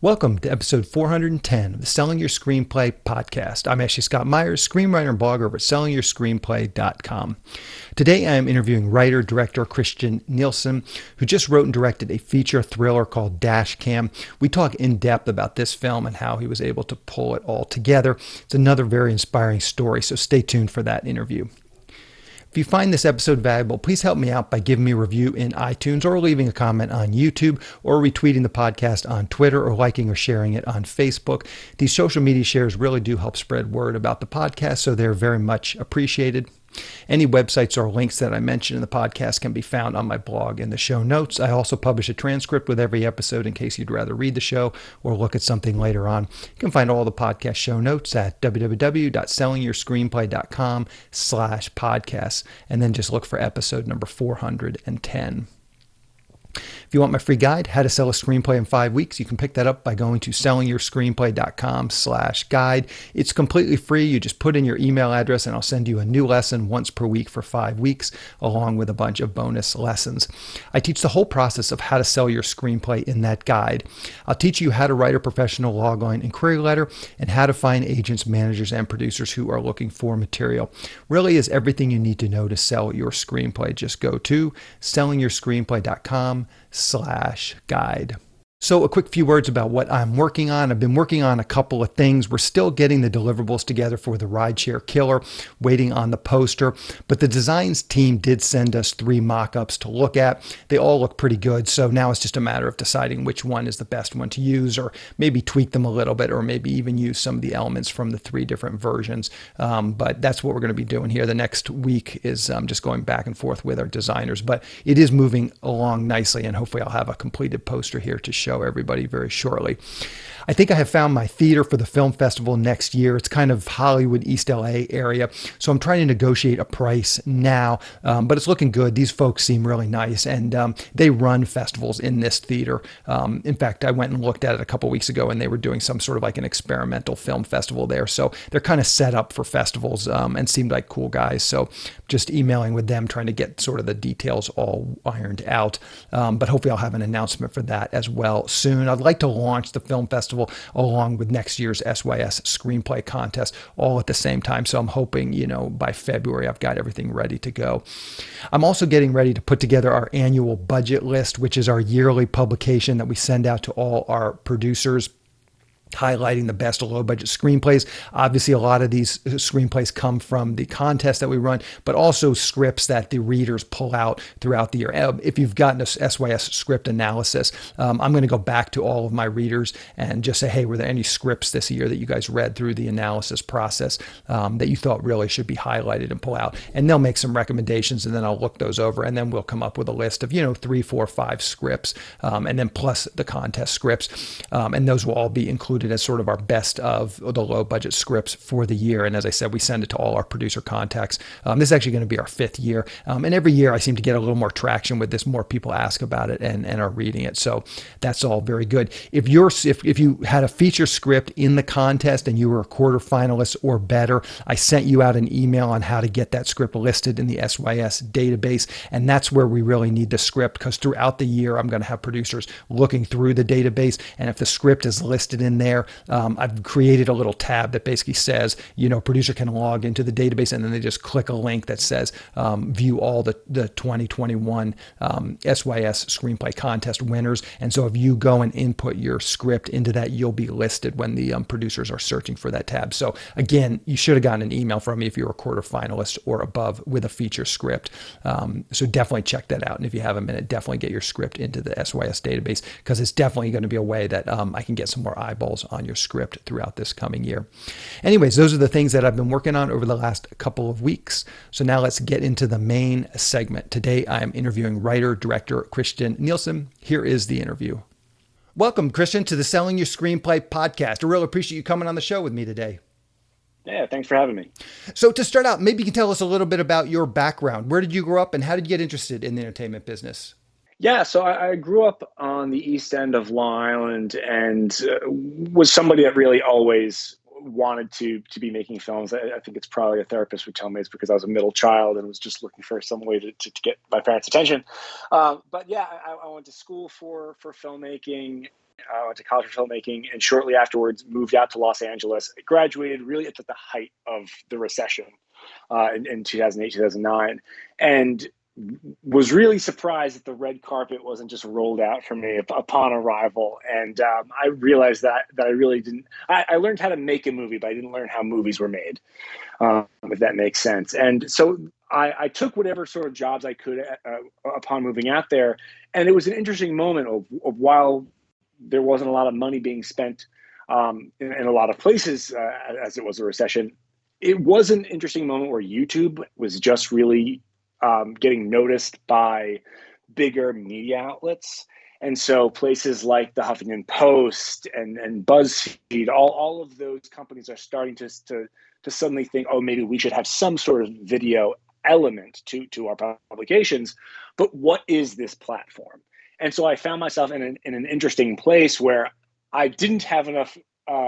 Welcome to episode 410 of the Selling Your Screenplay podcast. I'm Ashley Scott Meyers, screenwriter and blogger over at sellingyourscreenplay.com. Today I am interviewing writer-director Christian Nilsson, who just wrote and directed a feature thriller called Dash Cam. We talk in depth about this film and how he was able to pull it all together. It's another very inspiring story, so stay tuned for that interview. If you find this episode valuable, please help me out by giving me a review in iTunes or leaving a comment on YouTube or retweeting the podcast on Twitter or liking or sharing it on Facebook. These social media shares really do help spread word about the podcast, so they're very much appreciated. Any websites or links that I mention in the podcast can be found on my blog in the show notes. I also publish a transcript with every episode in case you'd rather read the show or look at something later on. You can find all the podcast show notes at www.sellingyourscreenplay.com/podcasts, and then just look for episode number 410. If you want my free guide, How to Sell a Screenplay in 5 Weeks, you can pick that up by going to sellingyourscreenplay.com/guide. It's completely free. You just put in your email address and I'll send you a new lesson once per week for 5 weeks, along with a bunch of bonus lessons. I teach the whole process of how to sell your screenplay in that guide. I'll teach you how to write a professional logline and query letter and how to find agents, managers, and producers who are looking for material. Really is everything you need to know to sell your screenplay. Just go to sellingyourscreenplay.com/guide. So a quick few words about what I'm working on. I've been working on a couple of things. We're still getting the deliverables together for the Rideshare Killer, waiting on the poster. But the designs team did send us 3 mock-ups to look at. They all look pretty good. So now it's just a matter of deciding which one is the best one to use, or maybe tweak them a little bit, or maybe even use some of the elements from the 3 different versions. But that's what we're going to be doing here. The next week is just going back and forth with our designers. But it is moving along nicely, and hopefully I'll have a completed poster here to show everybody very shortly. I think I have found my theater for the film festival next year. It's kind of Hollywood, East LA area. So I'm trying to negotiate a price now, but it's looking good. These folks seem really nice, and they run festivals in this theater. In fact, I went and looked at it a couple weeks ago, and they were doing some sort of like an experimental film festival there. So they're kind of set up for festivals and seemed like cool guys. So just emailing with them, trying to get sort of the details all ironed out. But hopefully I'll have an announcement for that as well soon. I'd like to launch the film festival along with next year's SYS Screenplay contest all at the same time. So I'm hoping, by February, I've got everything ready to go. I'm also getting ready to put together our annual budget list, which is our yearly publication that we send out to all our producers, highlighting the best low-budget screenplays. Obviously, a lot of these screenplays come from the contest that we run, but also scripts that the readers pull out throughout the year. If you've gotten a SYS script analysis, I'm going to go back to all of my readers and just say, hey, were there any scripts this year that you guys read through the analysis process that you thought really should be highlighted and pull out? And they'll make some recommendations, and then I'll look those over, and then we'll come up with a list of, 3, 4, 5 scripts, and then plus the contest scripts, and those will all be included as sort of our best of the low budget scripts for the year. And as I said, we send it to all our producer contacts. This is actually going to be our 5th year. And every year I seem to get a little more traction with this. More people ask about it and are reading it. So that's all very good. If you had a feature script in the contest and you were a quarter finalist or better, I sent you out an email on how to get that script listed in the SYS database. And that's where we really need the script, because throughout the year, I'm going to have producers looking through the database. And if the script is listed in there, I've created a little tab that basically says, producer can log into the database, and then they just click a link that says, view all the 2021 SYS Screenplay Contest winners. And so if you go and input your script into that, you'll be listed when the producers are searching for that tab. So again, you should have gotten an email from me if you're a quarter finalist or above with a feature script. So definitely check that out. And if you have a minute, definitely get your script into the SYS database, because it's definitely going to be a way that I can get some more eyeballs on your script throughout this coming year. Anyways, those are the things that I've been working on over the last couple of weeks. So now let's get into the main segment. Today, I am interviewing writer-director Christian Nilsson. Here is the interview. Welcome, Christian, to the Selling Your Screenplay podcast. I really appreciate you coming on the show with me today. Yeah, thanks for having me. So to start out, maybe you can tell us a little bit about your background. Where did you grow up and how did you get interested in the entertainment business? Yeah, so I grew up on the east end of Long Island and was somebody that really always wanted to be making films. I think it's probably a therapist would tell me it's because I was a middle child and was just looking for some way to get my parents' attention. But yeah, I went to school for filmmaking. went to college for filmmaking, and shortly afterwards moved out to Los Angeles. I graduated really at the height of the recession in 2008, 2009. And was really surprised that the red carpet wasn't just rolled out for me upon arrival. And I realized that I really didn't, I learned how to make a movie, but I didn't learn how movies were made, if that makes sense. And so I took whatever sort of jobs I could upon moving out there. And it was an interesting moment of while there wasn't a lot of money being spent in a lot of places as it was a recession, it was an interesting moment where YouTube was just really getting noticed by bigger media outlets. And so places like the Huffington Post and BuzzFeed, all of those companies are starting to suddenly think, oh, maybe we should have some sort of video element to our publications. But what is this platform? And so I found myself in an interesting place where I didn't have enough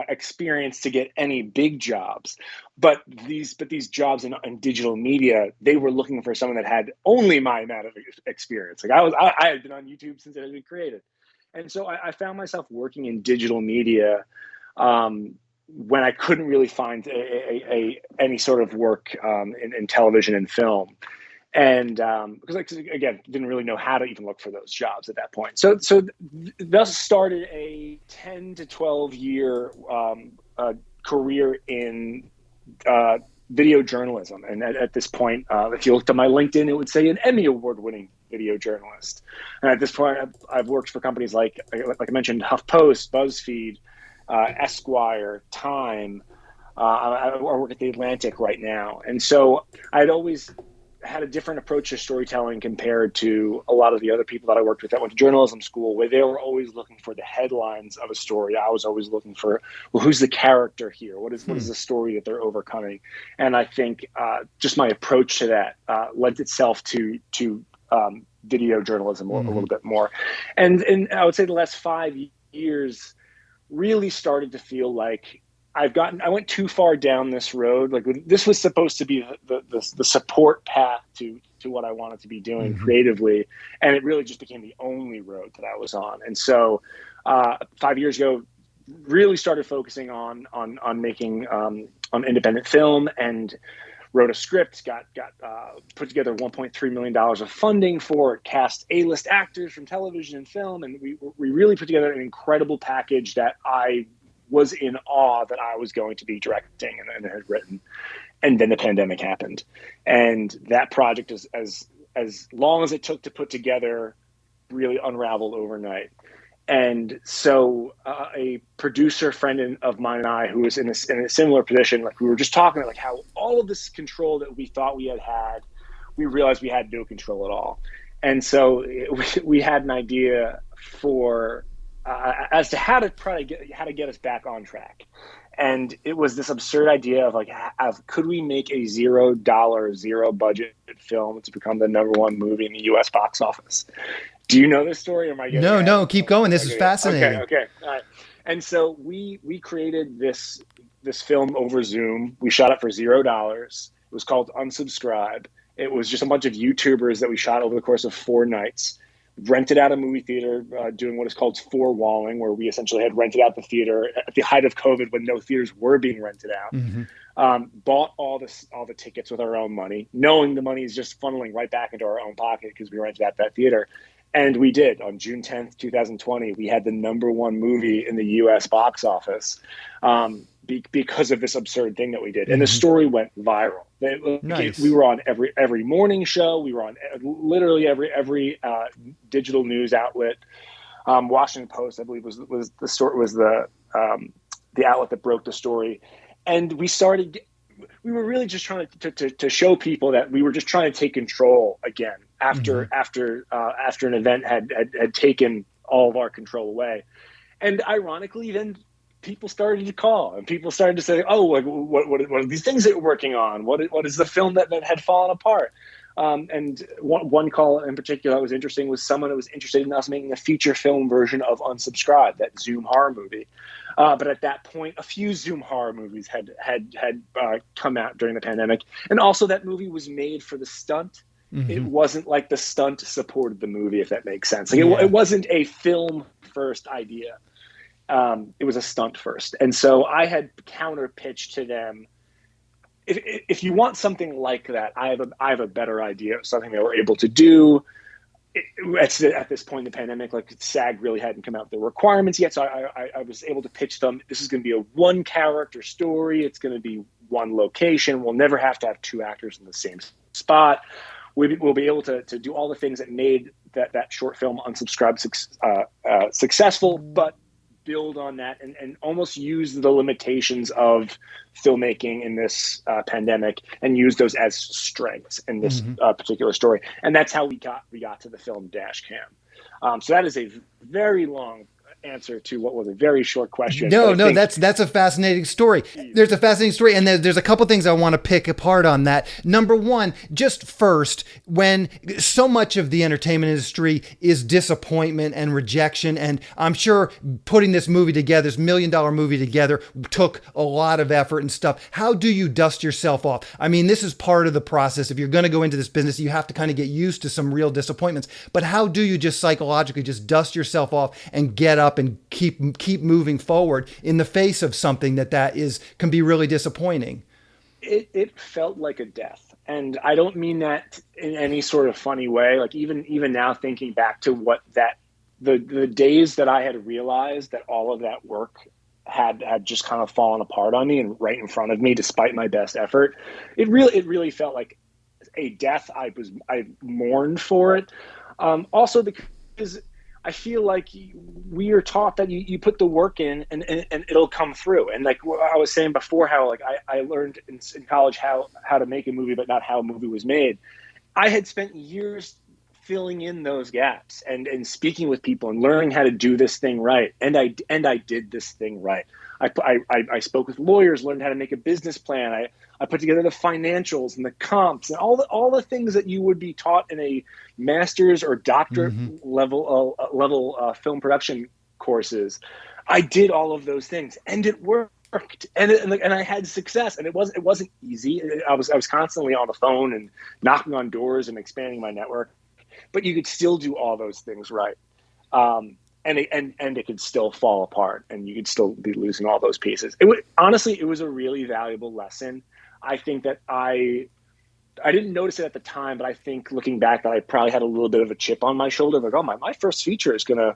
experience to get any big jobs, but these jobs in digital media, they were looking for someone that had only my amount of experience. Like I had been on YouTube since it had been created, and so I found myself working in digital media when I couldn't really find any sort of work in television and film. And because again, didn't really know how to even look for those jobs at that point. So thus started a 10 to 12 year career in video journalism. And at this point, if you looked at my LinkedIn, it would say an Emmy Award winning video journalist. And at this point, I've worked for companies like I mentioned, HuffPost, BuzzFeed, Esquire, Time. I work at The Atlantic right now. And so I'd always had a different approach to storytelling compared to a lot of the other people that I worked with that went to journalism school, where they were always looking for the headlines of a story. I was always looking for, well, who's the character here? What is the story that they're overcoming? And I think just my approach to that lent itself to video journalism a little bit more. And I would say the last 5 years really started to feel like I went too far down this road. Like this was supposed to be the support path to what I wanted to be doing creatively. And it really just became the only road that I was on. And so 5 years ago, really started focusing on making on independent film, and wrote a script, got put together $1.3 million of funding for it, cast A-list actors from television and film. And we really put together an incredible package that I was in awe that I was going to be directing and had written. And then the pandemic happened. And that project, as long as it took to put together, really unraveled overnight. And so a producer friend of mine and I, who was in a similar position, like we were just talking about like how all of this control that we thought we had, we realized we had no control at all. And so we had an idea for as to how to get us back on track. And it was this absurd idea of could we make a $0, zero budget film to become the #1 movie in the US box office? Do you know this story? Or am I getting No, keep going. This is fascinating. Okay. All right. And so we created this film over Zoom. We shot it for $0. It was called Unsubscribe. It was just a bunch of YouTubers that we shot over the course of 4 nights. Rented out a movie theater, doing what is called four-walling, where we essentially had rented out the theater at the height of COVID when no theaters were being rented out. Bought all the tickets with our own money, knowing the money is just funneling right back into our own pocket because we rented out that theater. And we did. On June 10th, 2020, we had the #1 movie in the US box office because of this absurd thing that we did. And the story went viral. Nice. We were on every morning show. We were on literally every digital news outlet. Washington Post, I believe, was the outlet that broke the story. And we were really just trying to show people that we were just trying to take control again after an event had taken all of our control away. And ironically, then people started to call and people started to say, oh, like, what are these things that you're working on? What is the film that had fallen apart? And one call in particular that was interesting was someone that was interested in us making a feature film version of Unsubscribe, that Zoom horror movie. But at that point, a few Zoom horror movies had come out during the pandemic. And also that movie was made for the stunt. It wasn't like the stunt supported the movie, if that makes sense. Like it wasn't a film first idea. it was a stunt first. And so I had counter pitched to them, if you want something like that, I have a better idea of something they were able to do. At this point in the pandemic, like SAG really hadn't come out with the requirements yet. So I was able to pitch them, this is going to be a one character story. It's going to be one location. We'll never have to have two actors in the same spot. We'll be able to do all the things that made that short film Unsubscribed successful, but build on that and almost use the limitations of filmmaking in this pandemic and use those as strengths in this particular story. And that's how we got to the film Dashcam. So that is a very long answer to what was a very short question. No, that's a fascinating story. There's a fascinating story, and there's a couple things I want to pick apart on that. Number one, just first, when so much of the entertainment industry is disappointment and rejection, and I'm sure putting this movie together, this $1 million movie together, took a lot of effort and stuff. How do you dust yourself off? I mean, this is part of the process. If you're going to go into this business, you have to kind of get used to some real disappointments. But how do you just psychologically just dust yourself off and get up and keep moving forward in the face of something that can be really disappointing? It felt like a death, and I don't mean that in any sort of funny way. Like even now, thinking back to what the days that I had realized that all of that work had just kind of fallen apart on me and right in front of me, despite my best effort, it really felt like a death. I mourned for it. Also because I feel like we are taught that you put the work in and it'll come through. And like I was saying before, how like I learned in college how to make a movie, but not how a movie was made. I had spent years filling in those gaps and speaking with people and learning how to do this thing right. And I did this thing right. I spoke with lawyers, learned how to make a business plan. I put together the financials and the comps and all the things that you would be taught in a master's or doctorate level film production courses. I did all of those things, and it worked, and I had success. And it wasn't easy. I was constantly on the phone and knocking on doors and expanding my network, but you could still do all those things right. And it could still fall apart, and you could still be losing all those pieces. Honestly, it was a really valuable lesson. I think that I didn't notice it at the time, but I think looking back that I probably had a little bit of a chip on my shoulder. Like, oh, my first feature it's gonna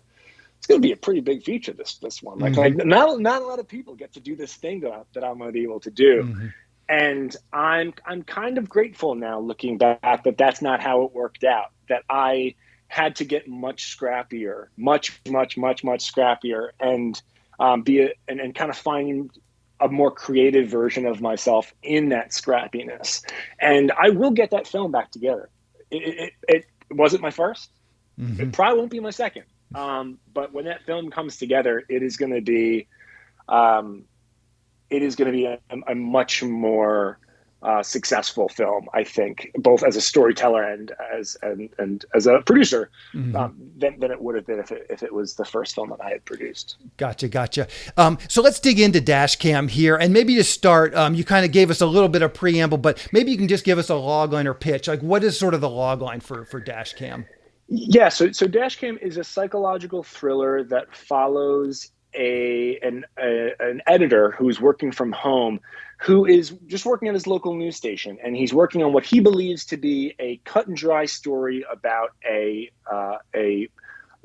be a pretty big feature. This one, like not a lot of people get to do this thing that I'm gonna be able to do. And I'm kind of grateful now, looking back, that that's not how it worked out. That I had to get much scrappier, much scrappier, and and kind of find a more creative version of myself in that scrappiness. And I will get that film back together. It wasn't my first. It probably won't be my second. But when that film comes together, it is going to be a much more successful film, I think, both as a storyteller and as a producer, than it would have been if it was the first film that I had produced. Gotcha. So let's dig into Dashcam here, and maybe to start, you kind of gave us a little bit of preamble, but maybe you can just give us a logline or pitch. Like, what is sort of the logline for Dashcam? Yeah, so Dashcam is a psychological thriller that follows an editor who's working from home, who is just working at his local news station, and he's working on what he believes to be a cut and dry story about a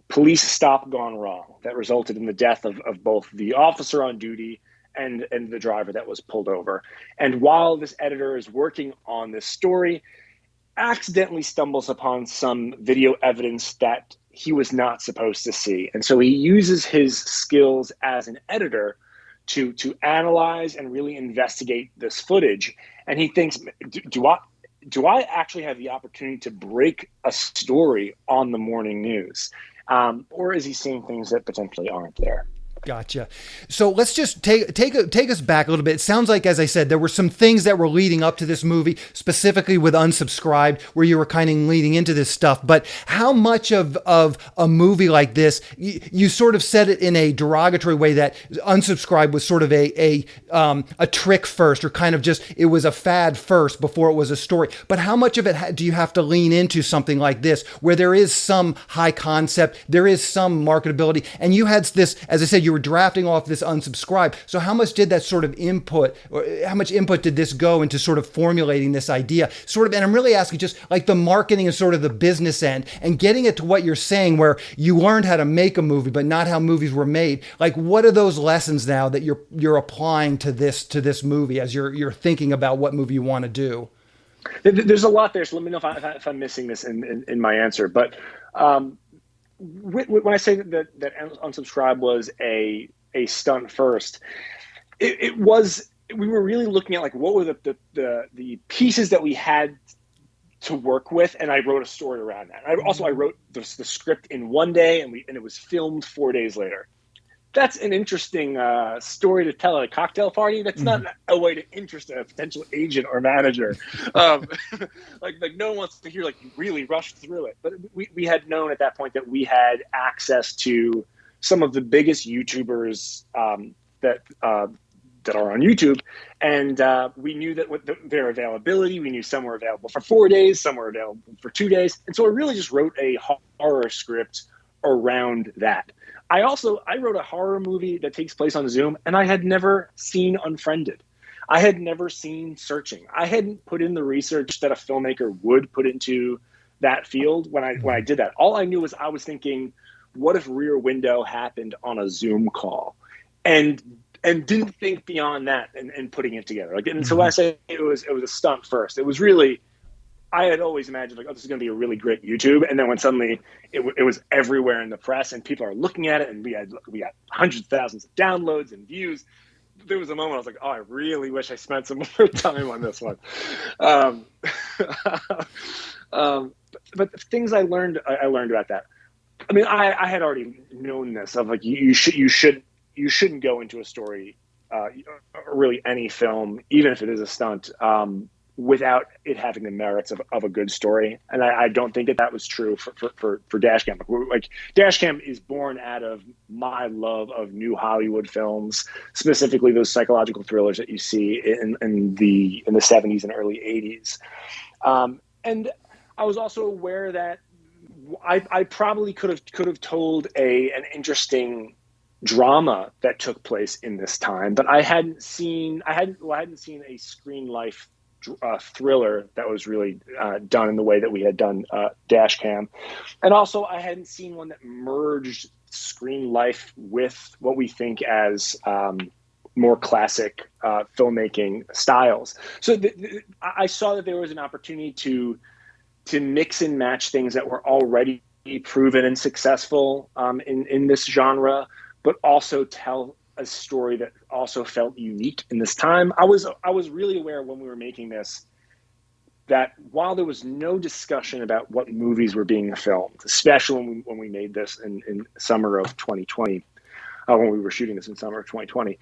police stop gone wrong that resulted in the death of both the officer on duty and the driver that was pulled over. And while this editor is working on this story, accidentally stumbles upon some video evidence that he was not supposed to see. And so he uses his skills as an editor to analyze and really investigate this footage. And he thinks, do I actually have the opportunity to break a story on the morning news? Or is he seeing things that potentially aren't there? Gotcha. So let's just take us back a little bit. It sounds like, as I said, there were some things that were leading up to this movie, specifically with Unsubscribed, where you were kind of leading into this stuff. But how much of a movie like this, you sort of said it in a derogatory way that Unsubscribed was sort of a trick first, or kind of just, it was a fad first before it was a story. But how much of it do you have to lean into something like this, where there is some high concept, there is some marketability, and you had this, as I said, you were drafting off this unsubscribe. So how much did that sort of input, or how much input did this go into sort of formulating this idea? Sort of, and I'm really asking just like the marketing and sort of the business end and getting it to what you're saying, where you learned how to make a movie, but not how movies were made. Like, what are those lessons now that you're applying to this movie as you're thinking about what movie you want to do? There's a lot there, so let me know if I'm missing this in my answer. But when I say that Unsubscribe was a stunt first, it was, we were really looking at like what were the pieces that we had to work with, and I wrote a story around that. I wrote the script in one day, and it was filmed 4 days later. That's an interesting story to tell at a cocktail party. That's not a way to interest a potential agent or manager. Like no one wants to hear like you really rushed through it. But we had known at that point that we had access to some of the biggest YouTubers that are on YouTube, and we knew that with their availability, we knew some were available for 4 days, some were available for 2 days, and so I really just wrote a horror script around that. I wrote a horror movie that takes place on Zoom, and I had never seen Unfriended. I had never seen Searching. I hadn't put in the research that a filmmaker would put into that field when I did that. All I knew was I was thinking, what if Rear Window happened on a Zoom call? And didn't think beyond that and putting it together. Like, and so when I say it was a stunt first, it was really, I had always imagined like, oh, this is going to be a really great YouTube. And then when suddenly it was everywhere in the press and people are looking at it, and we got hundreds of thousands of downloads and views, there was a moment I was like, oh, I really wish I spent some more time on this one. But things I learned about that. I mean, I had already known this of like, you shouldn't go into a story, really any film, even if it is a stunt, without it having the merits of a good story. And I don't think that was true for Dashcam. Like Dashcam is born out of my love of new Hollywood films, specifically those psychological thrillers that you see in the 70s and early 80s. And I was also aware that I probably could have told an interesting drama that took place in this time, but I hadn't seen a screen life thriller that was really done in the way that we had done Dashcam. And also I hadn't seen one that merged screen life with what we think as more classic filmmaking styles. So I saw that there was an opportunity to mix and match things that were already proven and successful in this genre, but also tell a story that also felt unique in this time. I was really aware when we were making this that while there was no discussion about what movies were being filmed, especially when we made this in summer of 2020, when we were shooting this in summer of 2020,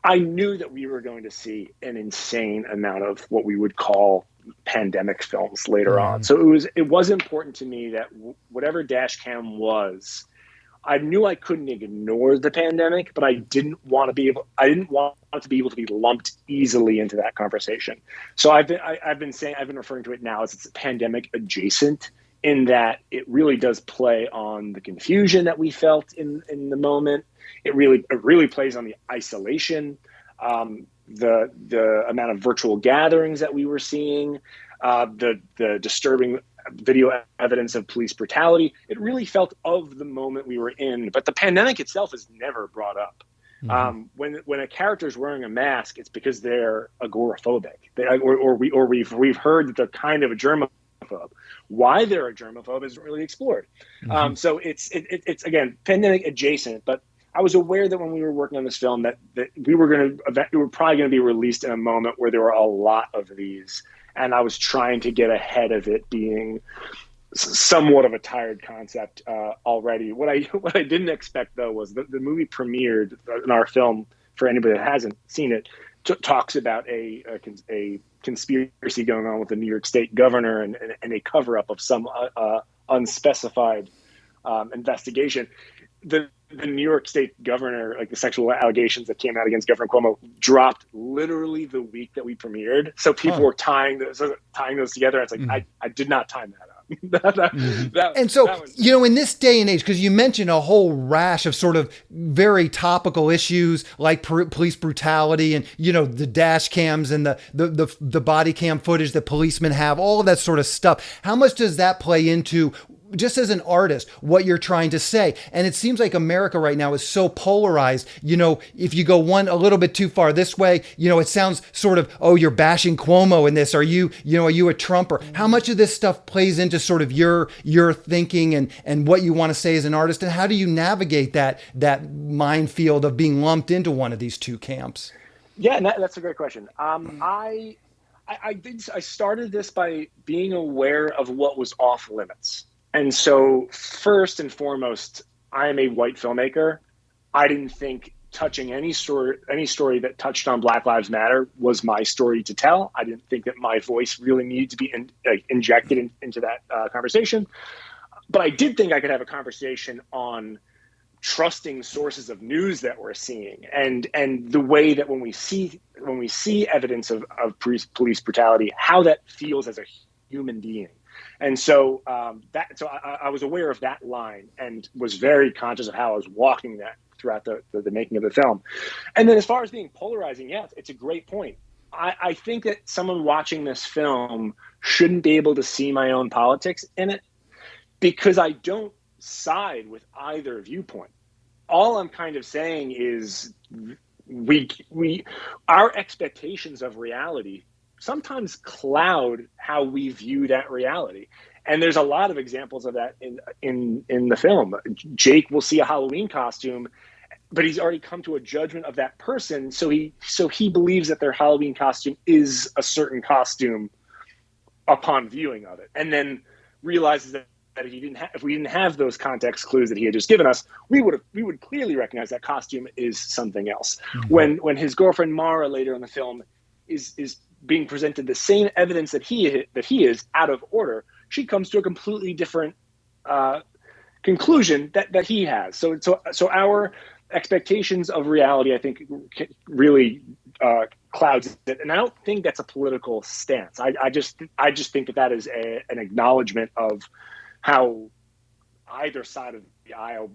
I knew that we were going to see an insane amount of what we would call pandemic films later on. So it was important to me that whatever Dashcam was, I knew I couldn't ignore the pandemic, but I didn't want it to be able to be lumped easily into that conversation. So I've been referring to it now as it's pandemic adjacent, in that it really does play on the confusion that we felt in the moment. It really plays on the isolation, the amount of virtual gatherings that we were seeing, the disturbing video evidence of police brutality. It really felt of the moment we were in, but the pandemic itself is never brought up. When a character is wearing a mask, it's because they're agoraphobic, we've heard that they're kind of a germaphobe. Why they're a germaphobe isn't really explored. So it's again pandemic adjacent, but I was aware that when we were working on this film that we were probably going to be released in a moment where there were a lot of these. And I was trying to get ahead of it being somewhat of a tired concept already. What I didn't expect, though, was the movie premiered in our film. For anybody that hasn't seen it, talks about a conspiracy going on with the New York State governor and a cover-up of some unspecified investigation. The New York State governor, like the sexual allegations that came out against Governor Cuomo, dropped literally the week that we premiered. So people were tying those together. It's like, I did not time that And so, in this day and age, because you mentioned a whole rash of sort of very topical issues like police brutality and, the dash cams and the body cam footage that policemen have, all of that sort of stuff. How much does that play into, just as an artist, what you're trying to say? And it seems like America right now is so polarized. If you go a little bit too far this way, it sounds sort of, oh, you're bashing Cuomo in this. Are you a Trumper? How much of this stuff plays into sort of your thinking and what you want to say as an artist? And how do you navigate that minefield of being lumped into one of these two camps? Yeah, and that's a great question. I started this by being aware of what was off limits. And so first and foremost, I am a white filmmaker. I didn't think touching any story that touched on Black Lives Matter was my story to tell. I didn't think that my voice really needed to be injected into that conversation. But I did think I could have a conversation on trusting sources of news that we're seeing, and the way that when we see evidence of police brutality, how that feels as a human being. And so I was aware of that line and was very conscious of how I was walking that throughout the making of the film. And then as far as being polarizing, yeah, it's a great point. I think that someone watching this film shouldn't be able to see my own politics in it, because I don't side with either viewpoint. All I'm kind of saying is our expectations of reality sometimes cloud how we view that reality. And there's a lot of examples of that in the film. Jake will see a Halloween costume, but he's already come to a judgment of that person. So he believes that their Halloween costume is a certain costume upon viewing of it, and then realizes that if we didn't have those context clues that he had just given us, we would clearly recognize that costume is something else. Mm-hmm. When his girlfriend Mara later in the film is being presented the same evidence that he is out of order, she comes to a completely different conclusion that he has. So our expectations of reality, I think, really clouds it. And I don't think that's a political stance. I just think that is an acknowledgement of how either side of the aisle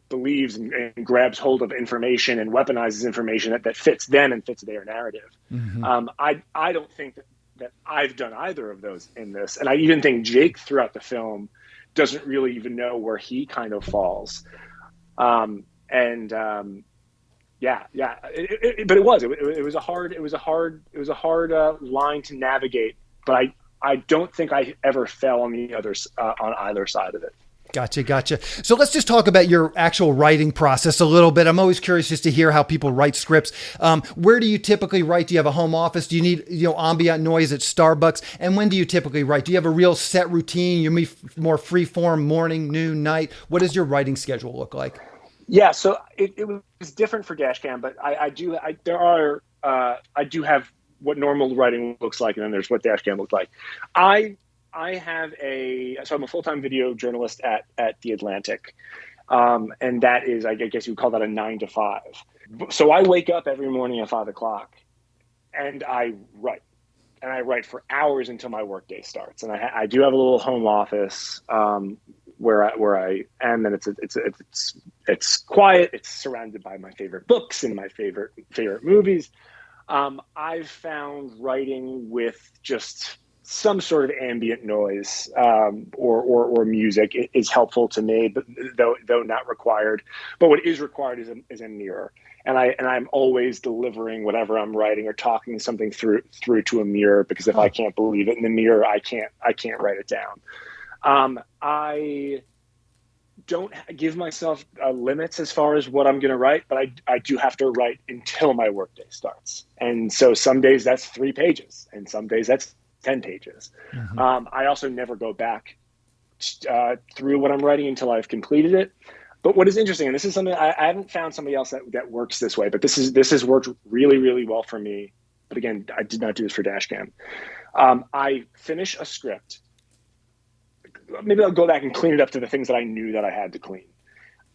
believes and grabs hold of information and weaponizes information that fits them and fits their narrative. Mm-hmm. I don't think that I've done either of those in this. And I even think Jake throughout the film doesn't really even know where he kind of falls. But it was a hard line to navigate, but I don't think I ever fell on on either side of it. Gotcha. So let's just talk about your actual writing process a little bit. I'm always curious just to hear how people write scripts. Where do you typically write? Do you have a home office? Do you need ambient noise at Starbucks? And when do you typically write? Do you have a real set routine? You're more free form, morning, noon, night? What does your writing schedule look like? Yeah, so it was different for Dashcam, but I do have what normal writing looks like, and then there's what Dashcam looks like. I'm a full-time video journalist at The Atlantic. And that is, I guess you would call that a 9 to 5. So I wake up every morning at 5:00 and I write. And I write for hours until my workday starts. And I do have a little home office where I am, and it's quiet. It's surrounded by my favorite books and my favorite movies. I've found writing with just some sort of ambient noise or music is helpful to me, but though not required. But what is required is a mirror, and I'm always delivering whatever I'm writing or talking something through to a mirror, because if I can't believe it in the mirror, I can't write it down. I don't give myself limits as far as what I'm going to write, but I do have to write until my workday starts. And so some days that's 3 pages, and some days that's 10 pages. Mm-hmm. I also never go back through what I'm writing until I've completed it. But what is interesting, and this is something I haven't found somebody else that works this way, but this has worked really, really well for me. But again, I did not do this for Dashcam. I finish a script. Maybe I'll go back and clean it up to the things that I knew that I had to clean.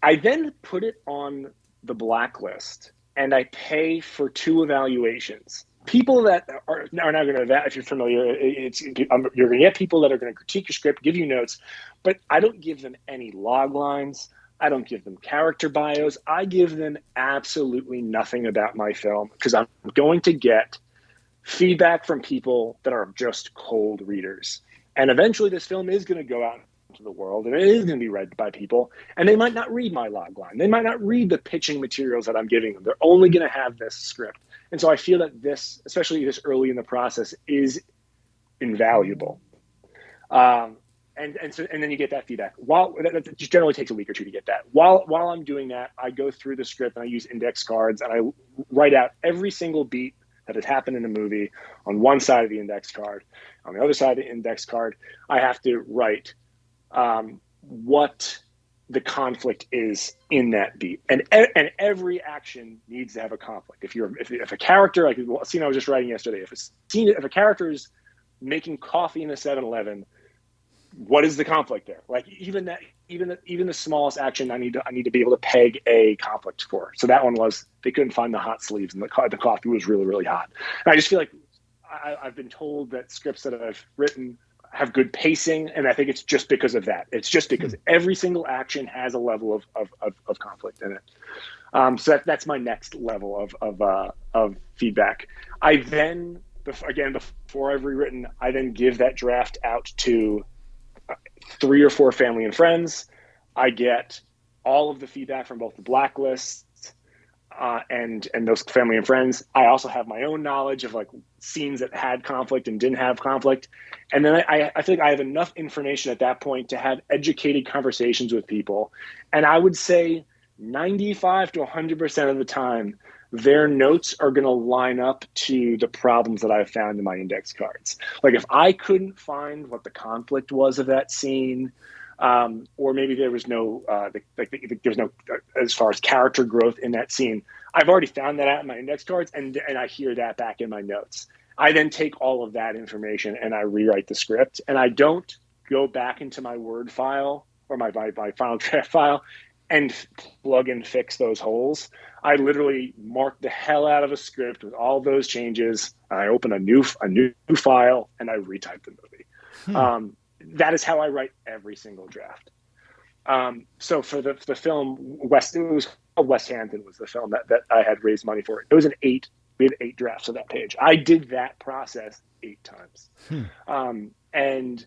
I then put it on the blacklist, and I pay for 2 evaluations people that are not going to, if you're familiar, you're going to get people that are going to critique your script, give you notes, but I don't give them any log lines. I don't give them character bios. I give them absolutely nothing about my film, because I'm going to get feedback from people that are just cold readers. And eventually this film is going to go out into the world, and it is going to be read by people, and they might not read my log line. They might not read the pitching materials that I'm giving them. They're only going to have this script. And so I feel that this, especially this early in the process, is invaluable. And then you get that feedback. That just generally takes a week or two to get that. While I'm doing that, I go through the script and I use index cards, and I write out every single beat that has happened in the movie on one side of the index card. On the other side of the index card, I have to write what the conflict is in that beat, and every action needs to have a conflict. If a character, like a scene I was just writing yesterday, if a character is making coffee in a 7-Eleven, what is the conflict there? Like even the smallest action, I need to be able to peg a conflict for. So that one was, they couldn't find the hot sleeves, and the coffee was really, really hot. And I just feel like I've been told that scripts that I've written have good pacing, and I think it's just because of that. It's just because every single action has a level of conflict in it. So that's my next level of feedback. I then, again, before I've rewritten, I then give that draft out to 3 or 4 family and friends. I get all of the feedback from both the blacklists and those family and friends. I also have my own knowledge of like scenes that had conflict and didn't have conflict. And then I feel like I have enough information at that point to have educated conversations with people. And I would say 95 to 100% of the time, their notes are going to line up to the problems that I've found in my index cards. Like if I couldn't find what the conflict was of that scene, or maybe there was no, there's no, as far as character growth in that scene, I've already found that out in my index cards, and I hear that back in my notes. I then take all of that information and I rewrite the script, and I don't go back into my Word file or my final draft file and plug and fix those holes. I literally mark the hell out of a script with all those changes. I open a new file and I retype the movie. That is how I write every single draft. So for the film it was called West Hampton was the film that I had raised money for. It was we had 8 drafts of that page. I did that process 8 times. And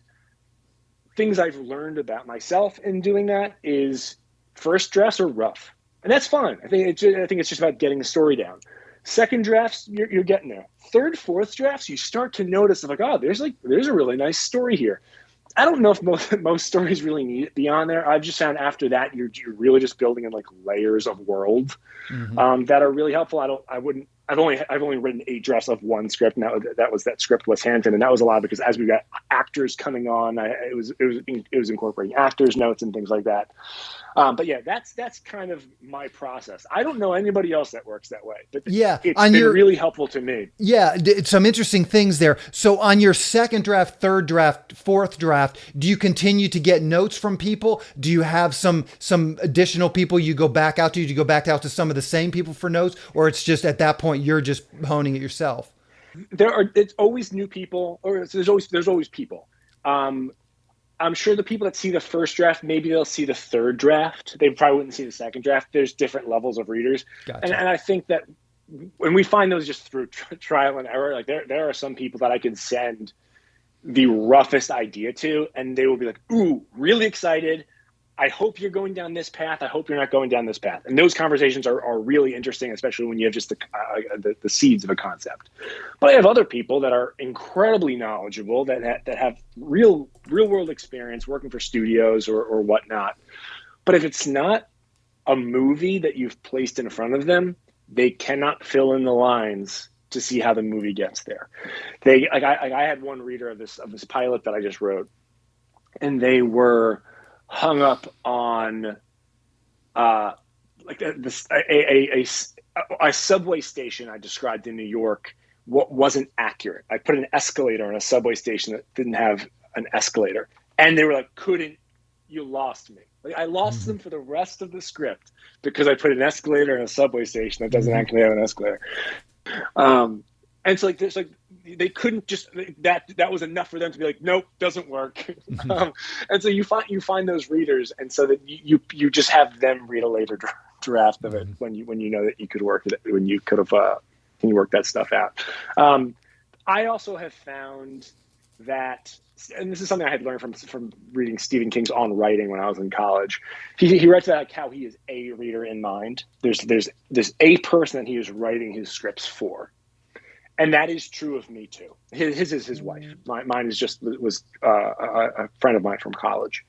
things I've learned about myself in doing that is first drafts are rough, and that's fine. I think it's just about getting the story down. Second drafts, you're getting there. Third, fourth drafts, you start to notice like, oh, there's a really nice story here. I don't know if most stories really need it beyond there. I've just found after that you're really just building in like layers of world that are really helpful. I've only written 8 drafts of one script, and that was that script West Hampton, and that was a lot because as we got actors coming on, it was incorporating actors' notes and things like that. But yeah, that's kind of my process. I don't know anybody else that works that way, but yeah, it's been really helpful to me. Yeah, some interesting things there. So on your second draft, third draft, fourth draft, do you continue to get notes from people? Do you have some additional people you go back out to? Do you go back out to some of the same people for notes, or it's just at that point you're just honing it yourself? It's always new people, or there's always people. I'm sure the people that see the first draft, maybe they'll see the third draft. They probably wouldn't see the second draft. There's different levels of readers. Gotcha. And I think that when we find those just through trial and error, like there are some people that I can send the roughest idea to, and they will be like, ooh, really excited. I hope you're going down this path. I hope you're not going down this path. And those conversations are really interesting, especially when you have just the seeds of a concept. But I have other people that are incredibly knowledgeable that have real world experience working for studios or whatnot. But if it's not a movie that you've placed in front of them, they cannot fill in the lines to see how the movie gets there. I had one reader of this pilot that I just wrote, and they were hung up on a subway station I described in New York wasn't accurate. I put an escalator on a subway station that didn't have an escalator, and they were like, you lost me. Like, I lost them for the rest of the script because I put an escalator in a subway station that doesn't actually have an escalator. And so like there's like they couldn't just that was enough for them to be like, nope, doesn't work. And so you find those readers, and so that you just have them read a later draft of it when you know that you could work it, when you could have can you work that stuff out. I also have found that, and this is something I had learned from reading Stephen King's On Writing when I was in college. He writes about like how he is a reader in mind. There's a person that he is writing his scripts for. And that is true of me too. His is his wife. Mine is was a friend of mine from college,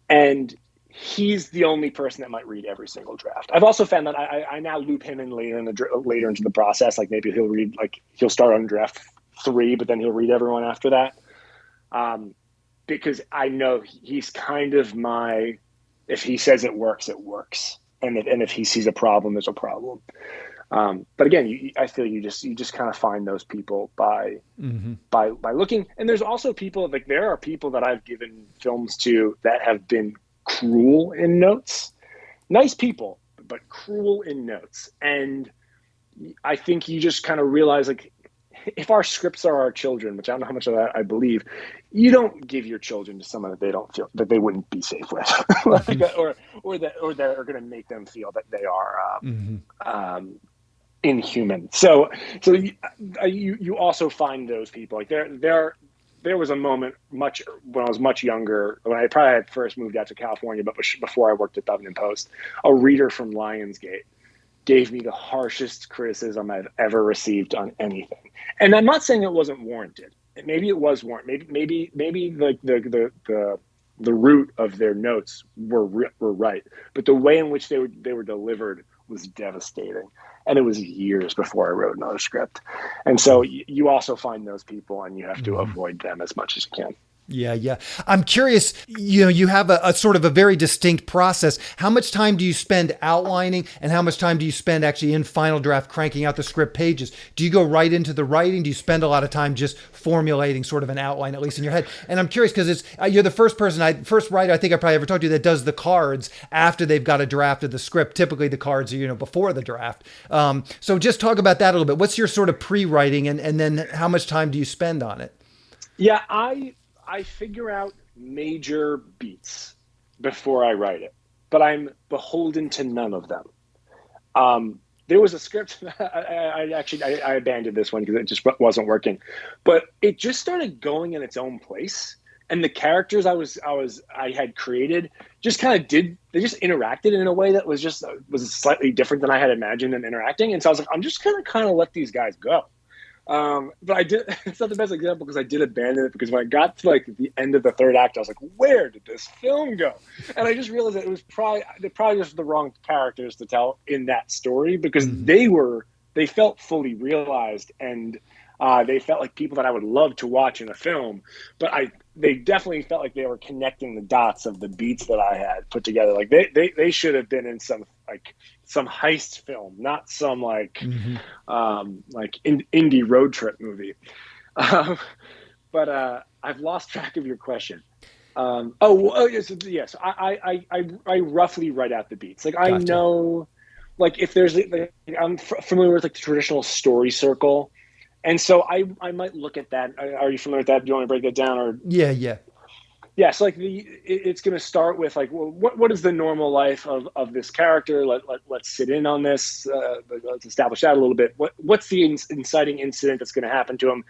and he's the only person that might read every single draft. I've also found that I now loop him in later into the process. Like maybe he'll start on draft 3, but then he'll read everyone after that, because I know he's kind of if he says it works, and if he sees a problem, there's a problem. But again, I feel you just kind of find those people by looking. And there's also people, like there are people that I've given films to that have been cruel in notes. Nice people, but cruel in notes. And I think you just kind of realize, like, if our scripts are our children, which I don't know how much of that I believe, you don't give your children to someone that they don't feel that they wouldn't be safe with, or that are going to make them feel that they are inhuman. So you also find those people. Like there was a moment when I was much younger, when I probably had first moved out to California, but before I worked at Dublin Post, a reader from Lionsgate gave me the harshest criticism I've ever received on anything. And I'm not saying it wasn't warranted. Maybe it was warranted. Maybe the root of their notes were right, but the way in which they were delivered was devastating. And it was years before I wrote another script. And so you also find those people, and you have to avoid them as much as you can. Yeah. I'm curious, you have a sort of a very distinct process. How much time do you spend outlining, and how much time do you spend actually in final draft cranking out the script pages? Do you go right into the writing? Do you spend a lot of time just formulating sort of an outline, at least in your head? And I'm curious because you're the first writer I think I probably ever talked to that does the cards after they've got a draft of the script. Typically the cards are, before the draft. So just talk about that a little bit. What's your sort of pre-writing, and then how much time do you spend on it? Yeah, I figure out major beats before I write it, but I'm beholden to none of them. There was a script, I abandoned this one because it just wasn't working, but it just started going in its own place. And the characters I had created just kind of they just interacted in a way that was slightly different than I had imagined them interacting. And so I was like, I'm just going to kind of let these guys go. But I did. It's not the best example because I did abandon it, because when I got to like the end of the third act, I was like, "Where did this film go?" And I just realized that it was probably just the wrong characters to tell in that story, because they felt fully realized, and they felt like people that I would love to watch in a film. But they definitely felt like they were connecting the dots of the beats that I had put together. Like they should have been in some heist film, not some indie road trip movie. But I've lost track of your question. Yes. I roughly write out the beats. Like, gotcha. I know, like, if there's I'm familiar with like the traditional story circle. And so I might look at that. Are you familiar with that? Do you want to break that down? Or yeah, so like it's going to start with like, well, what is the normal life of this character? Let's sit in on this. Let's establish that a little bit. What's the inciting incident that's going to happen to him?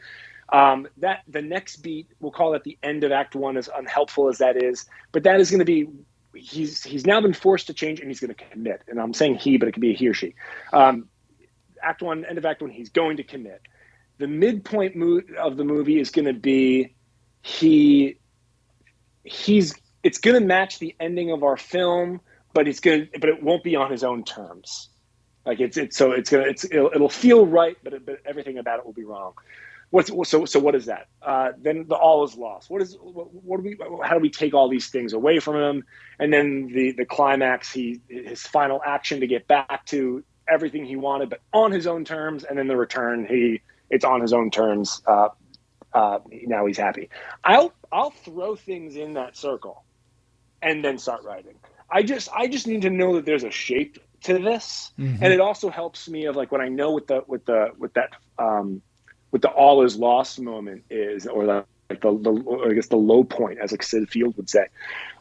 That the next beat, we'll call it the end of Act 1, as unhelpful as that is, but that is going to be he's now been forced to change, and he's going to commit. And I'm saying he, but it could be a he or she. Act 1, end of Act 1, he's going to commit. The midpoint of the movie is going to be it's going to match the ending of our film, but it won't be on his own terms. Like it'll feel right, but everything about it will be wrong. So what is that? Then the all is lost. How do we take all these things away from him? And then the climax, his final action to get back to everything he wanted, but on his own terms. And then the return, it's on his own terms. Now he's happy. I'll throw things in that circle and then start writing. I just need to know that there's a shape to this. Mm-hmm. And it also helps me of like when I know with that what the all is lost moment is, or I guess the low point, as like Sid Field would say.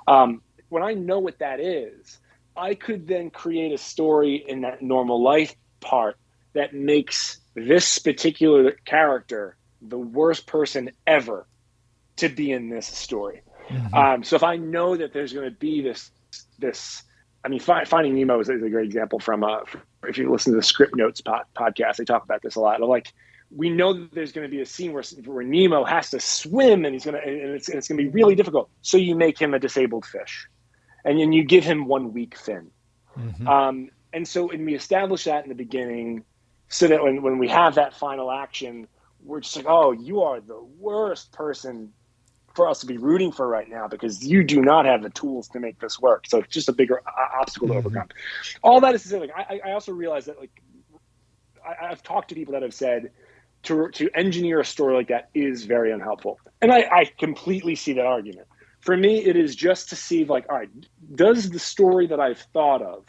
When I know what that is, I could then create a story in that normal life part that makes this particular character the worst person ever to be in this story. Mm-hmm. So if I know that there's going to be this, I mean, Finding Nemo is a great example from, if you listen to the Script Notes podcast, they talk about this a lot. Like, we know that there's going to be a scene where Nemo has to swim, and it's going to be really difficult. So you make him a disabled fish, and then you give him 1 weak fin. Mm-hmm. And we establish that in the beginning, so that when we have that final action, we're just like, oh, you are the worst person for us to be rooting for right now, because you do not have the tools to make this work. So it's just a bigger obstacle to overcome. All that is to say, like, I also realize that, like, I've talked to people that have said to engineer a story like that is very unhelpful. And I completely see that argument. For me, it is just to see, like, all right, does the story that I've thought of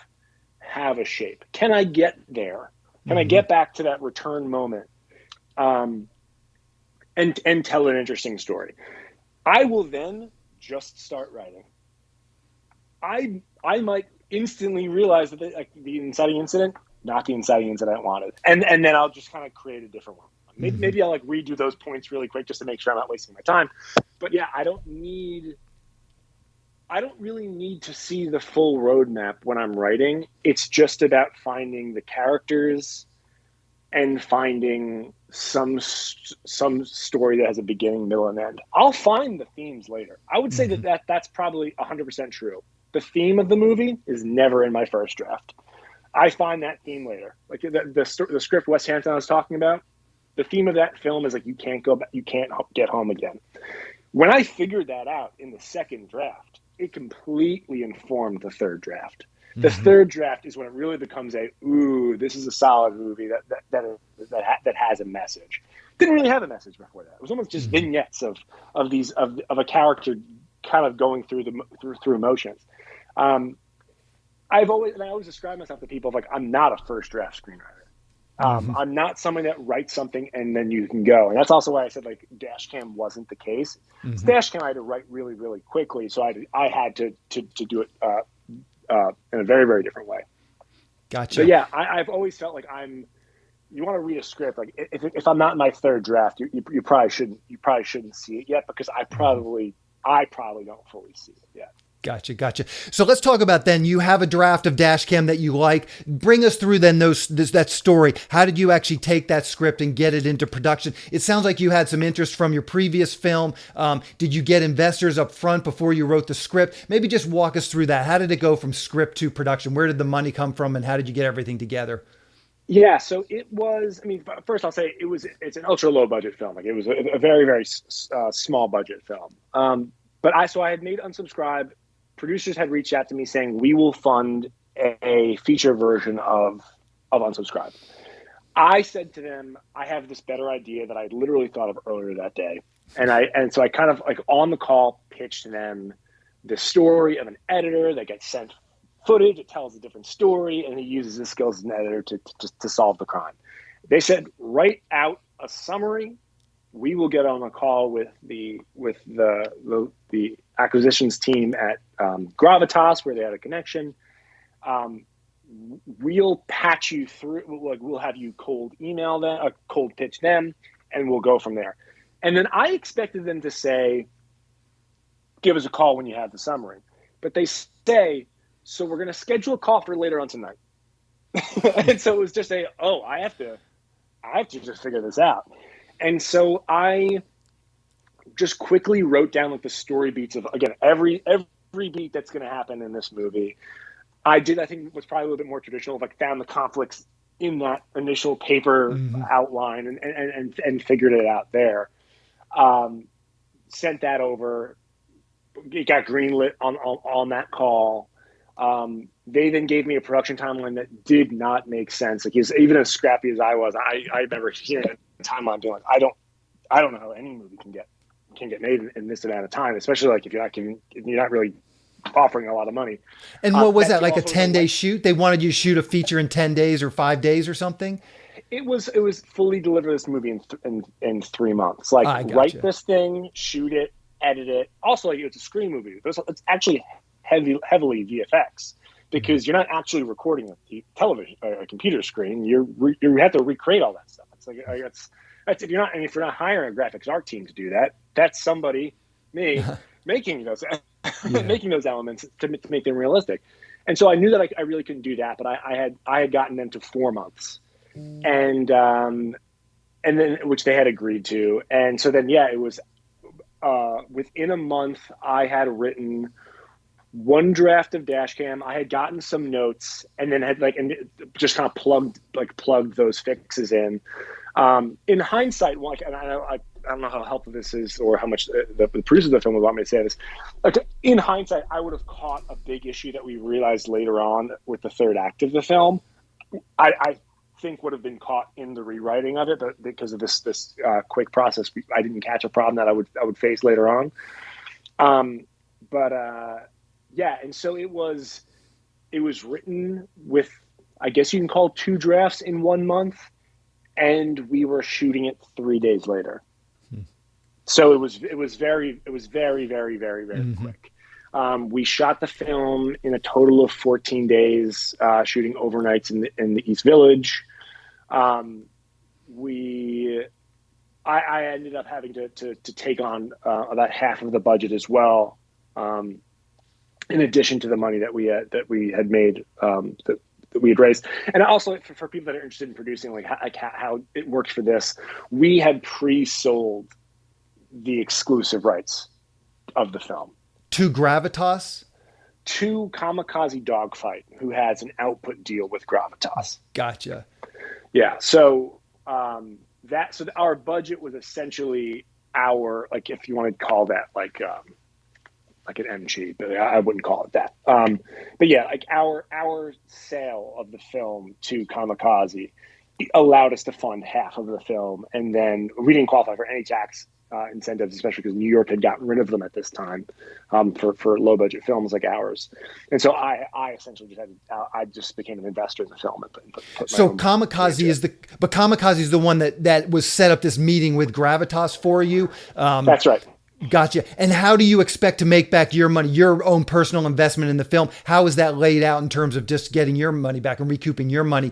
have a shape? Can I get there? Can I get back to that return moment and tell an interesting story? I will then just start writing. I might instantly realize that the inciting incident, not the inciting incident I wanted. And then I'll just kind of create a different one. Maybe I'll like redo those points really quick just to make sure I'm not wasting my time. But yeah, I don't really need to see the full roadmap when I'm writing. It's just about finding the characters and finding some story that has a beginning, middle, and end. I'll find the themes later. I would say that's probably 100% true. The theme of the movie is never in my first draft. I find that theme later. Like the script Wes Hampton I was talking about, the theme of that film is like, you can't go back, you can't get home again. When I figured that out in the second draft, it completely informed the third draft. The third draft is when it really becomes this is a solid movie that has a message. Didn't really have a message before that. It was almost just vignettes of a character kind of going through emotions. I always describe myself to people like, I'm not a first draft screenwriter. I'm not somebody that writes something and then you can go. And that's also why I said, like, Dashcam wasn't the case. Dashcam I had to write really, really quickly. So I had to do it in a very, very different way. Gotcha. But yeah, I've always felt like you want to read a script, like if I'm not in my third draft, you probably shouldn't see it yet, because I probably don't fully see it yet. Gotcha. So let's talk about then, you have a draft of Dashcam that you like. Bring us through then that story. How did you actually take that script and get it into production? It sounds like you had some interest from your previous film. Did you get investors up front before you wrote the script? Maybe just walk us through that. How did it go from script to production? Where did the money come from, and how did you get everything together? Yeah, so it was, I mean, first I'll say it's an ultra low budget film. Like, it was a very, very small budget film. But I had made Unsubscribe. Producers had reached out to me saying, we will fund a feature version of Unsubscribe. I said to them, I have this better idea that I literally thought of earlier that day. And so I kind of, like, on the call, pitched them the story of an editor that gets sent footage. It tells a different story, and he uses his skills as an editor to solve the crime. They said, write out a summary. We will get on a call with the acquisitions team at Gravitas, where they had a connection. We'll patch you through. We'll have you cold email them, cold pitch them, and we'll go from there. And then I expected them to say, give us a call when you have the summary. But they say, so we're going to schedule a call for later on tonight. And so it was just I have to just figure this out. And so I just quickly wrote down, like, the story beats of, again, every beat that's going to happen in this movie. I think was probably a little bit more traditional, like, found the conflicts in that initial paper outline and figured it out there. Sent that over. It got greenlit on that call. They then gave me a production timeline that did not make sense. Like, even as scrappy as I was, I remember hearing a timeline being like, I don't know how any movie can get made in this amount of time, especially like if you're not really offering a lot of money. And what was that, like a 10-day shoot? They wanted you to shoot a feature in 10 days or 5 days or something? it was fully deliver this movie in 3 months. Like, I write gotcha. this thing, shoot it, edit it. Also, like, it's a screen movie. It's actually heavily VFX Mhm. because you're not actually recording a television, a computer screen. You have to recreate all that stuff. It's like that's if you're not hiring a graphics art team to do that, that's somebody, me, making those Yeah. making those elements to make them realistic. And so I knew that I really couldn't do that, but I had gotten them to 4 months, and then which they had agreed to. And so then, yeah, it was within a month I had written one draft of Dashcam. I had gotten some notes, and then had just kind of plugged those fixes in. In hindsight, and I don't know how helpful this is or how much the producers of the film would want me to say this. Like, in hindsight, I would have caught a big issue that we realized later on with the third act of the film. I think would have been caught in the rewriting of it, but because of this quick process, I didn't catch a problem that I would face later on. But yeah, and so it was written with, I guess you can call, 2 drafts in 1 month, and we were shooting it 3 days later. So it was very very very very very Mm-hmm. quick. We shot the film in a total of 14 days, shooting overnights in the East Village. I ended up having to take on about half of the budget as well, in addition to the money that we had made, that we had raised. And also, for people that are interested in producing, like how it worked for this, we had pre-sold the exclusive rights of the film To Gravitas? to Kamikaze Dogfight, who has an output deal with Gravitas. Gotcha. Yeah. So so our budget was essentially our, like, if you want to call that like an MG, but I wouldn't call it that. But yeah, like our sale of the film to Kamikaze allowed us to fund half of the film, and then we didn't qualify for any tax incentives, especially because New York had gotten rid of them at this time, for low budget films like ours. And so I essentially I just became an investor in the film and put my So own money into it. Kamikaze is the one that was set up this meeting with Gravitas for you. That's right. Gotcha. And how do you expect to make back your money, your own personal investment in the film? How is that laid out in terms of just getting your money back and recouping your money?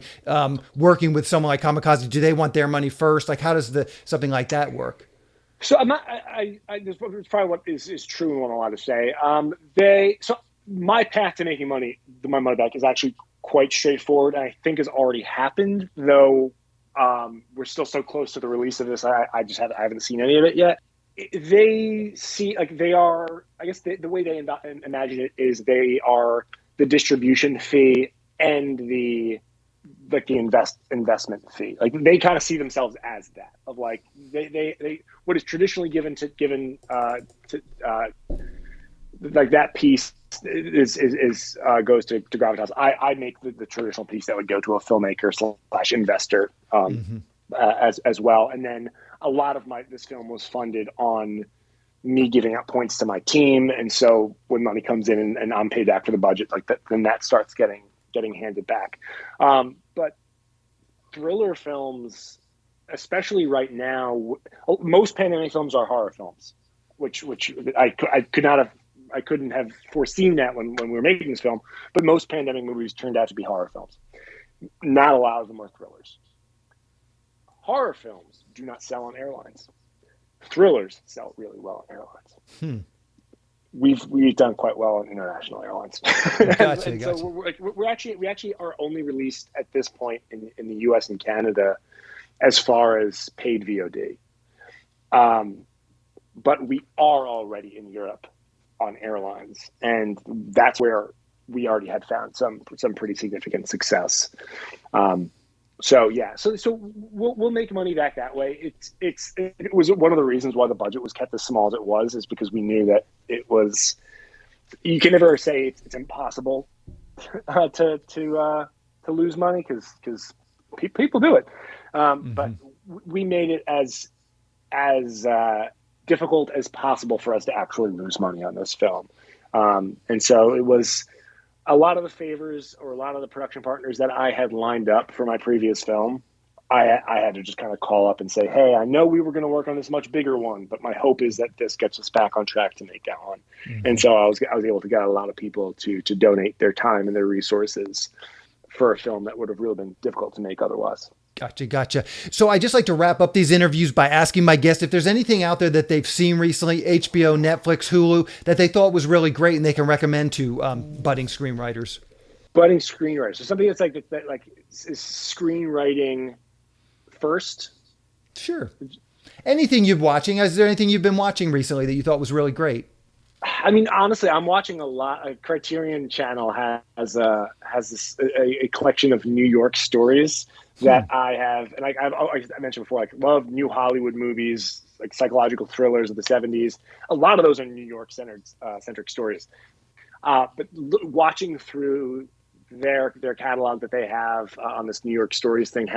Working with someone like Kamikaze, do they want their money first? Like, how does something like that work? So I'm not. This is probably what is true and what I'm allowed to say. So my path to making my money back, is actually quite straightforward, and I think has already happened. Though we're still so close to the release of this, I haven't seen any of it yet. They see, like, they are. I guess the way they imagine it is they are the distribution fee and the investment fee. Like, they kind of see themselves as that, of like they what is traditionally given to like that piece is goes to Gravitas. I make the traditional piece that would go to a filmmaker / investor, Mm-hmm. as well. And then a lot of this film was funded on me giving out points to my team, and so when money comes in and I'm paid back for the budget, like that, then that starts getting handed back. But thriller films, especially right now, most pandemic films are horror films, which I couldn't have foreseen that when we were making this film. But most pandemic movies turned out to be horror films. Not a lot of them are thrillers. Horror films do not sell on airlines. Thrillers sell really well on airlines. We've done quite well on international airlines. Gotcha. So we actually are only released at this point in the US and Canada as far as paid VOD. But we are already in Europe on airlines, and that's where we already had found some pretty significant success. So yeah, so we'll make money back that way. It was one of the reasons why the budget was kept as small as it was, is because we knew that it was. You can never say it's impossible to lose money, because people do it. But we made it as difficult as possible for us to actually lose money on this film, and so it was. A lot of the favors or a lot of the production partners that I had lined up for my previous film, I had to just kind of call up and say, hey, I know we were going to work on this much bigger one, but my hope is that this gets us back on track to make that one. Mm-hmm. And so I was able to get a lot of people to donate their time and their resources for a film that would have really been difficult to make otherwise. Gotcha. So I just like to wrap up these interviews by asking my guests if there's anything out there that they've seen recently, HBO, Netflix, Hulu, that they thought was really great and they can recommend to budding screenwriters. Budding screenwriters. So something that's like is screenwriting first. Sure. Anything you're watching? Is there anything you've been watching recently that you thought was really great? I mean, honestly, I'm watching a lot. A Criterion Channel has a collection of New York stories that I have, and I mentioned before, like love new Hollywood movies, like psychological thrillers of the '70s. A lot of those are New York centric stories. But watching through their catalog that they have on this New York stories thing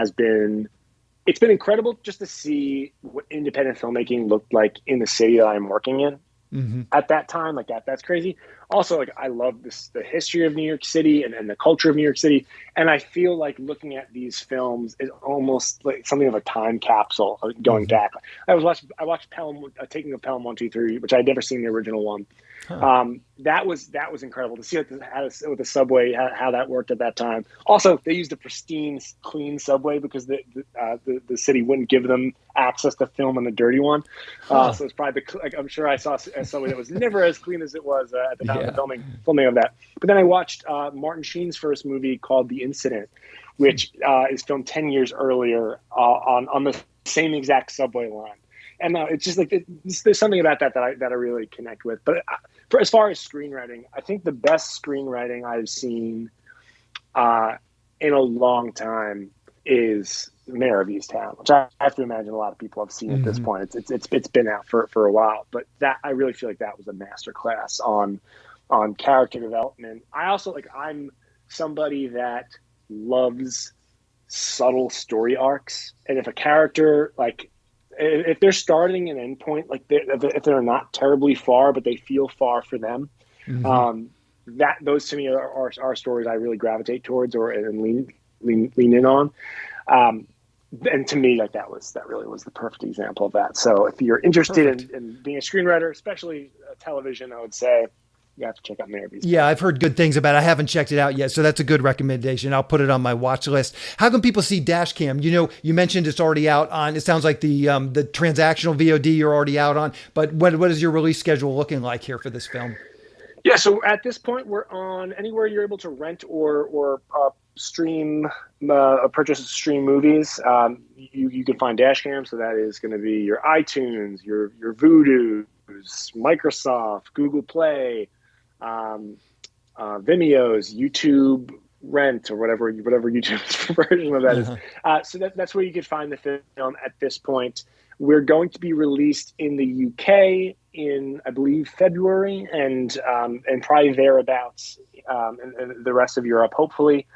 it's been incredible just to see what independent filmmaking looked like in the city that I'm working in. Mm-hmm. At that time, like that's crazy. Also, like I love the history of New York City and the culture of New York City, and I feel like looking at these films is almost like something of a time capsule going back. I watched Pelham, Taking of Pelham 1, 2, 3, which I'd never seen the original one. Huh. That was incredible to see with the subway how that worked at that time. Also, they used a pristine, clean subway because the city wouldn't give them access to film on the dirty one. So it's probably I'm sure I saw a subway that was never as clean as it was at the time of the filming of that. But then I watched Martin Sheen's first movie called The Incident, which is filmed 10 years earlier on the same exact subway line. And it's just like there's something about that I really connect with. But for as far as screenwriting, I think the best screenwriting I've seen in a long time is Mervis, which I have to imagine a lot of people have seen at this point. It's been out for a while, but that I really feel like that was a masterclass on character development. I also I'm somebody that loves subtle story arcs, and if a character if they're starting an endpoint, if they're not terribly far, but they feel far for them, those to me are stories I really gravitate towards and lean in on. And to me, that really was the perfect example of that. So if you're interested in being a screenwriter, especially television, I would say you have to check out Mervis. Yeah, I've heard good things about it. I haven't checked it out yet, so that's a good recommendation. I'll put it on my watch list. How can people see Dashcam? You mentioned it's already out on, it sounds like the transactional VOD you're already out on, but what is your release schedule looking like here for this film? Yeah, so at this point, we're on anywhere you're able to rent or stream, purchase stream movies. You can find Dashcam, so that is going to be your iTunes, your Vudu, Microsoft, Google Play, Vimeo's, YouTube Rent, or whatever YouTube's version of that is. So that's where you can find the film at this point. We're going to be released in the UK in, I believe, February, and probably thereabouts, and the rest of Europe, hopefully.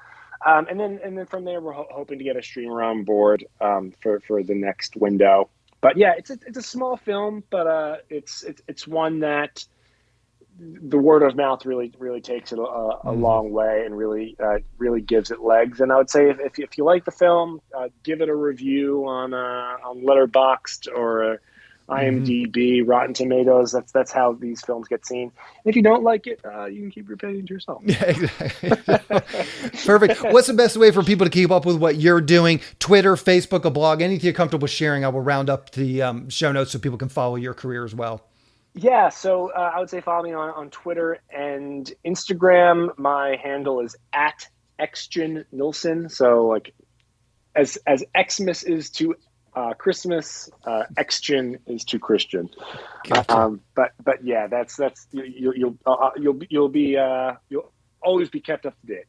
And then from there, we're hoping to get a streamer on board for the next window. But yeah, it's a small film, but it's one that the word of mouth really takes it a long way, and really gives it legs. And I would say if you like the film, give it a review on Letterboxd or IMDb, Rotten Tomatoes. That's how these films get seen. And if you don't like it, you can keep your opinion to yourself. Yeah, exactly. Perfect. What's the best way for people to keep up with what you're doing? Twitter, Facebook, a blog, anything you're comfortable sharing. I will round up the show notes so people can follow your career as well. Yeah, so I would say follow me on Twitter and Instagram. My handle is @Christian Nilsson. So as Xmas is to Christmas, Xgen is to Christian. Gotcha. But yeah, that's you'll always be kept up to date.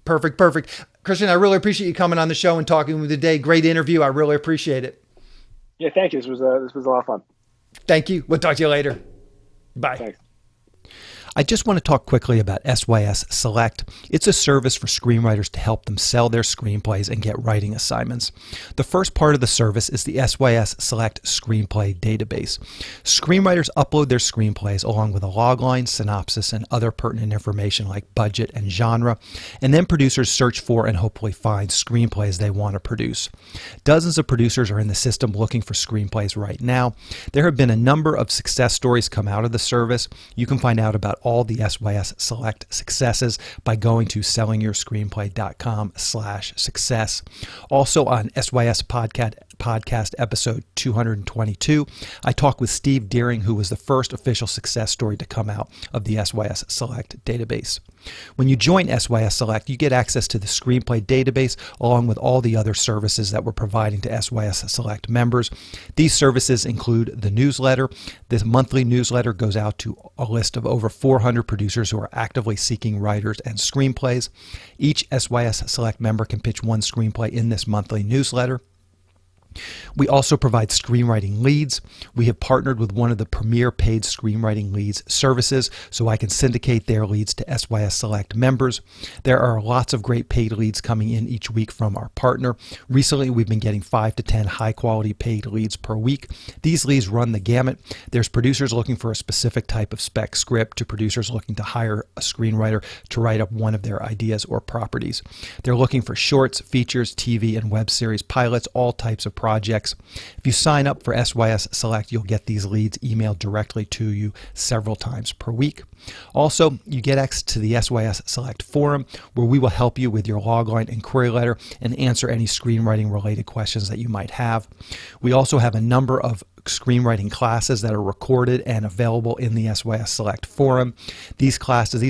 Perfect. Christian, I really appreciate you coming on the show and talking with me today. Great interview. I really appreciate it. Yeah, thank you. This was a lot of fun. Thank you. We'll talk to you later. Bye. Thanks. I just want to talk quickly about SYS Select. It's a service for screenwriters to help them sell their screenplays and get writing assignments. The first part of the service is the SYS Select Screenplay database. Screenwriters upload their screenplays along with a logline, synopsis, and other pertinent information like budget and genre, and then producers search for and hopefully find screenplays they want to produce. Dozens of producers are in the system looking for screenplays right now. There have been a number of success stories come out of the service. You can find out about all the SYS Select successes by going to sellingyourscreenplay.com/success. Also on SYS podcast episode 222, I talked with Steve Deering, who was the first official success story to come out of the SYS Select database. When you join SYS Select, you get access to the Screenplay database along with all the other services that we're providing to SYS Select members. These services include the newsletter. This monthly newsletter goes out to a list of over 400 producers who are actively seeking writers and screenplays. Each SYS Select member can pitch one screenplay in this monthly newsletter. We also provide Screenwriting Leads. We have partnered with one of the premier paid Screenwriting Leads services, so I can syndicate their leads to SYS Select members. There are lots of great paid leads coming in each week from our partner. Recently, we've been getting 5 to 10 high-quality paid leads per week. These leads run the gamut. There's producers looking for a specific type of spec script to producers looking to hire a screenwriter to write up one of their ideas or properties. They're looking for shorts, features, TV, and web series pilots, all types of projects. If you sign up for SYS Select, you'll get these leads emailed directly to you several times per week. Also, you get access to the SYS Select forum, where we will help you with your logline and query letter and answer any screenwriting related questions that you might have. We also have a number of screenwriting classes that are recorded and available in the SYS Select forum. These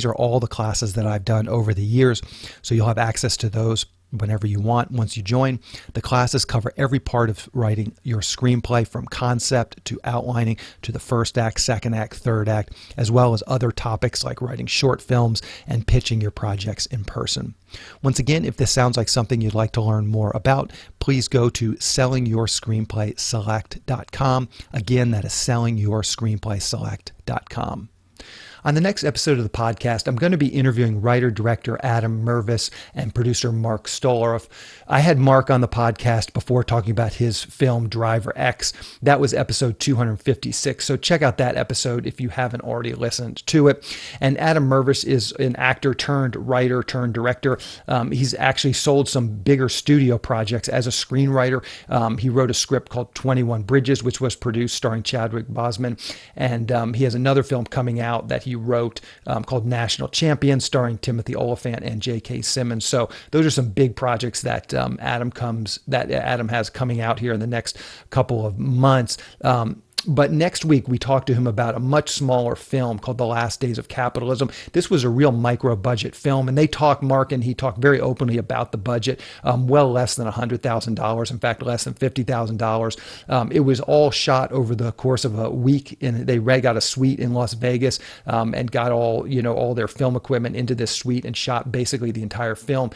are all the classes that I've done over the years, so you'll have access to those whenever you want once you join. The classes cover every part of writing your screenplay, from concept to outlining to the first act, second act, third act, as well as other topics like writing short films and pitching your projects in person. Once again, if this sounds like something you'd like to learn more about, please go to sellingyourscreenplayselect.com. Again, that is sellingyourscreenplayselect.com. On the next episode of the podcast, I'm going to be interviewing writer-director Adam Mervis and producer Mark Stoller. I had Mark on the podcast before talking about his film Driver X. That was episode 256, so check out that episode if you haven't already listened to it. And Adam Mervis is an actor turned writer turned director. He's actually sold some bigger studio projects as a screenwriter. He wrote a script called 21 Bridges, which was produced starring Chadwick Boseman. And he has another film coming out that he wrote called National Champion, starring Timothy Oliphant and J.K. Simmons. So those are some big projects that Adam has coming out here in the next couple of months. But next week, we talked to him about a much smaller film called The Last Days of Capitalism. This was a real micro-budget film, and Mark and he talked very openly about the budget, well less than $100,000, in fact, less than $50,000. It was all shot over the course of a week, and they got a suite in Las Vegas and got all their film equipment into this suite and shot basically the entire film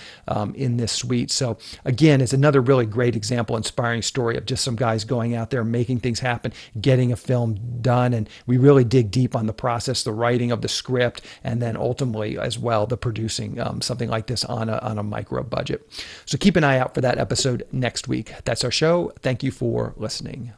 in this suite. So again, it's another really great example, inspiring story of just some guys going out there, making things happen, getting a film done, and we really dig deep on the process, the writing of the script, and then ultimately as well the producing something like this on a micro budget. So keep an eye out for that episode next week. That's our show. Thank you for listening.